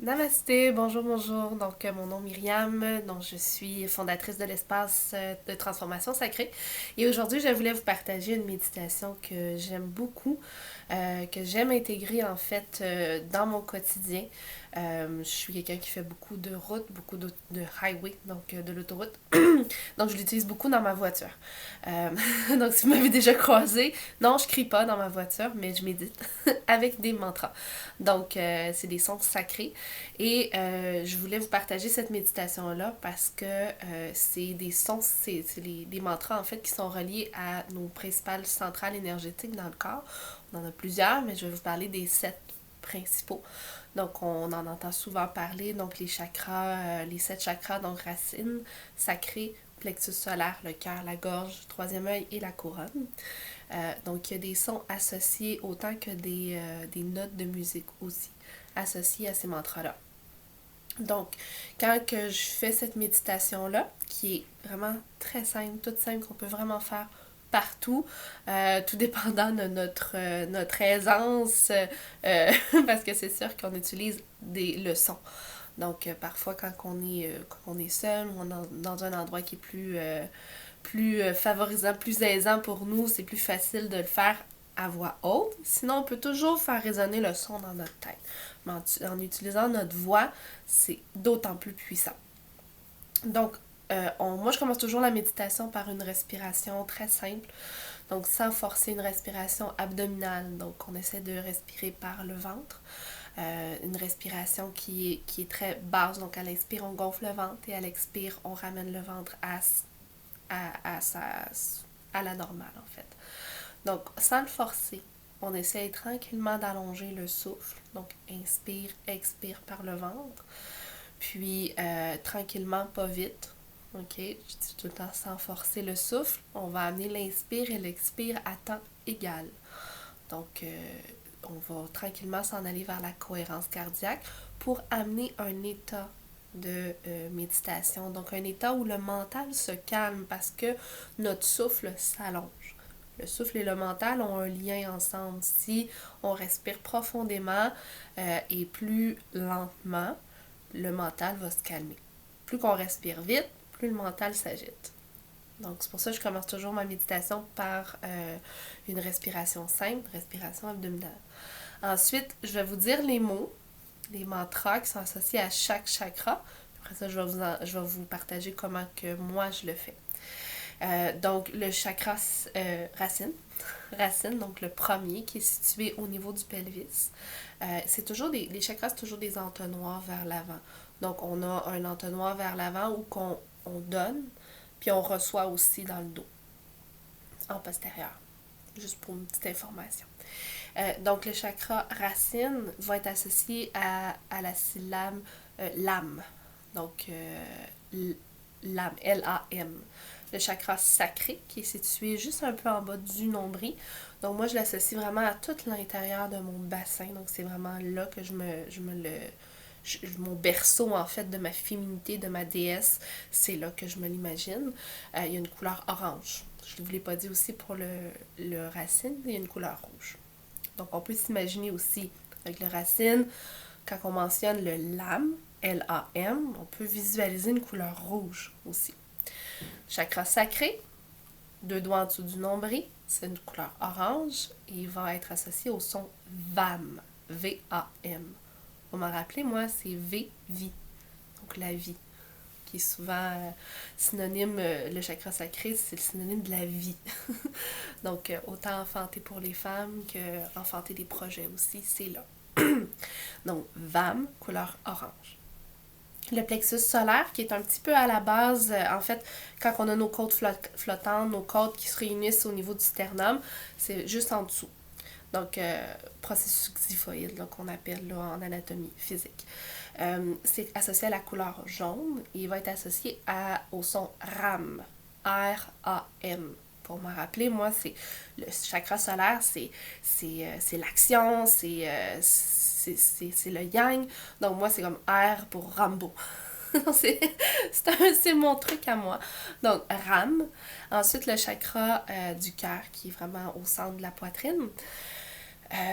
Namasté, bonjour, bonjour. Donc, mon nom est Myriam, donc je suis fondatrice de l'espace de transformation sacrée. Et aujourd'hui, je voulais vous partager une méditation que j'aime beaucoup, que j'aime intégrer en fait dans mon quotidien. Je suis quelqu'un qui fait beaucoup de routes, beaucoup de highway, donc de l'autoroute. Donc, je l'utilise beaucoup dans ma voiture. Euh, donc, si vous m'avez déjà croisé, non, je crie pas dans ma voiture, mais je médite avec des mantras. Donc, c'est des sons sacrés. Et je voulais vous partager cette méditation-là parce que c'est des sons, c'est des mantras en fait qui sont reliés à nos principales centrales énergétiques dans le corps. On en a plusieurs, mais je vais vous parler des 7 principaux. Donc, on en entend souvent parler, donc les chakras, les 7 chakras, donc racines, sacrées, plexus solaire, le cœur, la gorge, troisième œil et la couronne. Donc, il y a des sons associés autant que des notes de musique aussi associées à ces mantras-là. Donc, quand que je fais cette méditation-là, qui est vraiment très simple, toute simple, qu'on peut vraiment faire partout, tout dépendant de notre aisance, parce que c'est sûr qu'on utilise des leçons. Donc, parfois, quand on est seul ou dans un endroit qui est plus favorisant, plus aisant pour nous, c'est plus facile de le faire à voix haute. Sinon, on peut toujours faire résonner le son dans notre tête. Mais en utilisant notre voix, c'est d'autant plus puissant. Donc, moi, je commence toujours la méditation par une respiration très simple. Donc, sans forcer une respiration abdominale. Donc, on essaie de respirer par le ventre. Une respiration qui est très basse. Donc, à l'inspire, on gonfle le ventre et à l'expire, on ramène le ventre à, sa, à la normale, en fait. Donc, sans le forcer, on essaie tranquillement d'allonger le souffle. Donc, inspire, expire par le ventre. Puis, tranquillement, pas vite. OK? Je dis tout le temps sans forcer le souffle. On va amener l'inspire et l'expire à temps égal. Donc, on va tranquillement s'en aller vers la cohérence cardiaque pour amener un état de méditation. Donc, un état où le mental se calme parce que notre souffle s'allonge. Le souffle et le mental ont un lien ensemble. Si on respire profondément et plus lentement, le mental va se calmer. Plus qu'on respire vite, plus le mental s'agite. Donc, c'est pour ça que je commence toujours ma méditation par une respiration simple, respiration abdominale. Ensuite, je vais vous dire les mots, les mantras qui sont associés à chaque chakra. Après ça, je vais vous partager comment que moi je le fais. Donc, le chakra racine, racine, donc le premier qui est situé au niveau du pelvis. C'est toujours les chakras, c'est toujours des entonnoirs vers l'avant. Donc, on a un entonnoir vers l'avant où on donne, puis on reçoit aussi dans le dos, en postérieur. Juste pour une petite information. Donc, le chakra racine va être associé à la syllabe lame. Donc, lame, L-A-M. Le chakra sacré, qui est situé juste un peu en bas du nombril. Donc, moi, je l'associe vraiment à tout l'intérieur de mon bassin. Donc, c'est vraiment là que mon berceau, en fait, de ma féminité, de ma déesse, c'est là que je me l'imagine. Il y a une couleur orange. Je ne vous l'ai pas dit aussi pour le racine, il y a une couleur rouge. Donc, on peut s'imaginer aussi avec le racine, quand on mentionne le lame, L-A-M, on peut visualiser une couleur rouge aussi. Chakra sacré, 2 doigts en dessous du nombril, c'est une couleur orange et il va être associé au son VAM, V-A-M. Vous m'en rappelez, moi, c'est V, vie, donc la vie, qui est souvent synonyme, le chakra sacré, c'est le synonyme de la vie. Donc, autant enfanter pour les femmes que enfanter des projets aussi, c'est là. Donc, VAM, couleur orange. Le plexus solaire, qui est un petit peu à la base, en fait, quand on a nos côtes flottantes, nos côtes qui se réunissent au niveau du sternum, c'est juste en dessous. Donc, processus xiphoïde, qu'on appelle là, en anatomie physique. C'est associé à la couleur jaune et il va être associé au son RAM, R-A-M. Pour me rappeler, moi, c'est le chakra solaire, c'est l'action, c'est le yang. Donc, moi, c'est comme R pour Rambo. C'est mon truc à moi. Donc, Ram. Ensuite, le chakra du cœur, qui est vraiment au centre de la poitrine.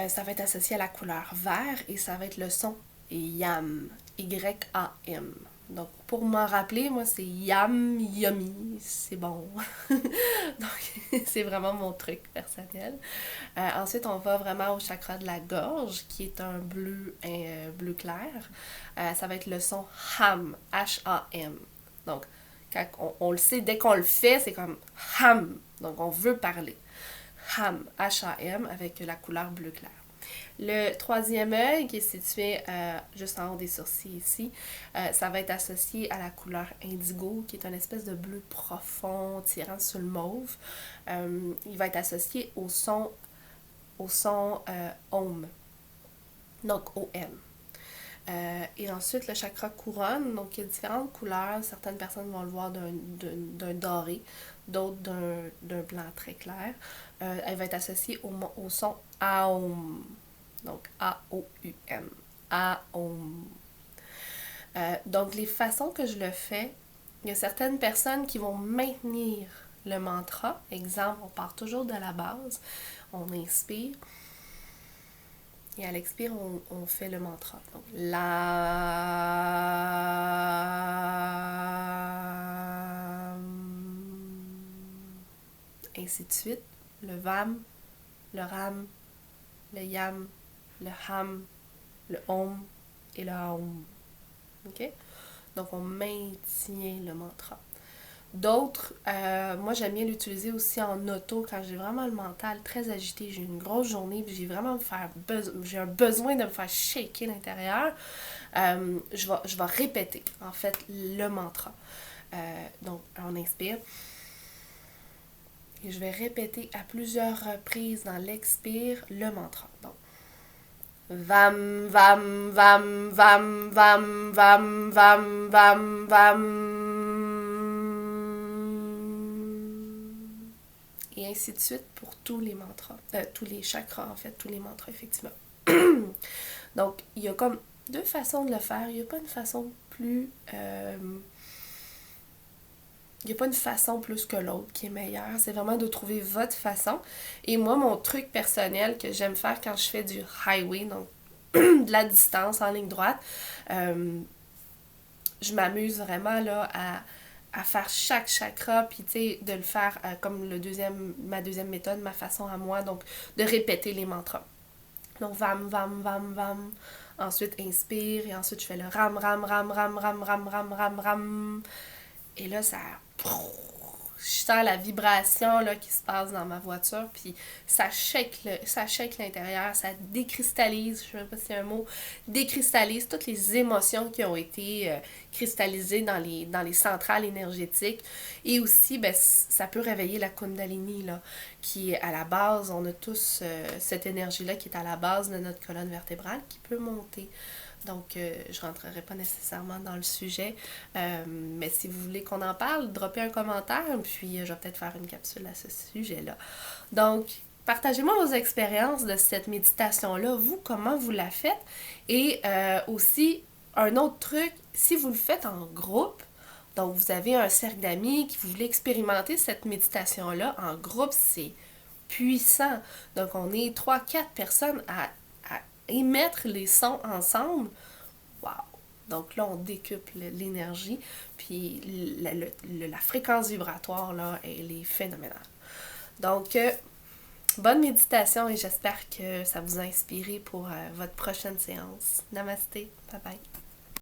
Ça va être associé à la couleur vert et ça va être le son Yam. Y-A-M. Donc, pour m'en rappeler, moi, c'est Yam Yummy. C'est bon. Donc, c'est vraiment mon truc personnel. Ensuite, on va vraiment au chakra de la gorge, qui est un bleu clair. Ça va être le son Ham. H-A-M. Donc, quand on le sait, dès qu'on le fait, c'est comme Ham. Donc, on veut parler. Ham. H-A-M avec la couleur bleu clair. Le troisième œil, qui est situé juste en haut des sourcils ici, ça va être associé à la couleur indigo, qui est une espèce de bleu profond, tirant sur le mauve. Il va être associé au son Om, donc O-M. Et ensuite, le chakra couronne, donc il y a différentes couleurs. Certaines personnes vont le voir d'un doré, d'autres d'un blanc très clair. Elle va être associée au son Aum. Donc, A-O-U-M. A-O-M. Donc, les façons que je le fais, il y a certaines personnes qui vont maintenir le mantra. Exemple, on part toujours de la base. On inspire. Et à l'expire, on fait le mantra. Donc, la... Ainsi de suite. Le vam, le ram, le yam, le ham, le om et le aum. OK? Donc, on maintient le mantra. D'autres, moi j'aime bien l'utiliser aussi en auto quand j'ai vraiment le mental très agité, j'ai une grosse journée, puis j'ai un besoin de me faire shaker l'intérieur. Je vais répéter en fait le mantra. Donc, on inspire. Et je vais répéter à plusieurs reprises dans l'expire le mantra. Donc, vam, vam, vam, vam, vam, vam, vam, vam, vam. Et ainsi de suite pour tous les mantras. Tous les chakras, en fait, tous les mantras, effectivement. Donc, il y a comme deux façons de le faire. Il n'y a pas une façon plus... il n'y a pas une façon plus que l'autre qui est meilleure. C'est vraiment de trouver votre façon. Et moi, mon truc personnel que j'aime faire quand je fais du highway, donc de la distance en ligne droite, je m'amuse vraiment là à faire chaque chakra, puis tu sais, de le faire comme ma deuxième méthode, ma façon à moi, donc de répéter les mantras. Donc, vam, vam, vam, vam. Ensuite, inspire, et ensuite, je fais le ram, ram, ram, ram, ram, ram, ram, ram, ram. Et là, je sens la vibration là, qui se passe dans ma voiture, puis ça shake l'intérieur, ça décristallise, je ne sais même pas si c'est un mot, décristallise toutes les émotions qui ont été cristallisées dans les centrales énergétiques. Et aussi, ben, ça peut réveiller la Kundalini, là, qui est à la base, on a tous cette énergie-là qui est à la base de notre colonne vertébrale, qui peut monter. Donc, je ne rentrerai pas nécessairement dans le sujet, mais si vous voulez qu'on en parle, droppez un commentaire, puis je vais peut-être faire une capsule à ce sujet-là. Donc, partagez-moi vos expériences de cette méditation-là, vous, comment vous la faites, et aussi, un autre truc, si vous le faites en groupe, donc vous avez un cercle d'amis qui voulez expérimenter cette méditation-là en groupe, c'est puissant. Donc, on est 3-4 personnes à émettre les sons ensemble. Wow! Donc là, on décuple l'énergie, puis la fréquence vibratoire, là, elle est phénoménale. Donc, bonne méditation et j'espère que ça vous a inspiré pour votre prochaine séance. Namasté, bye bye!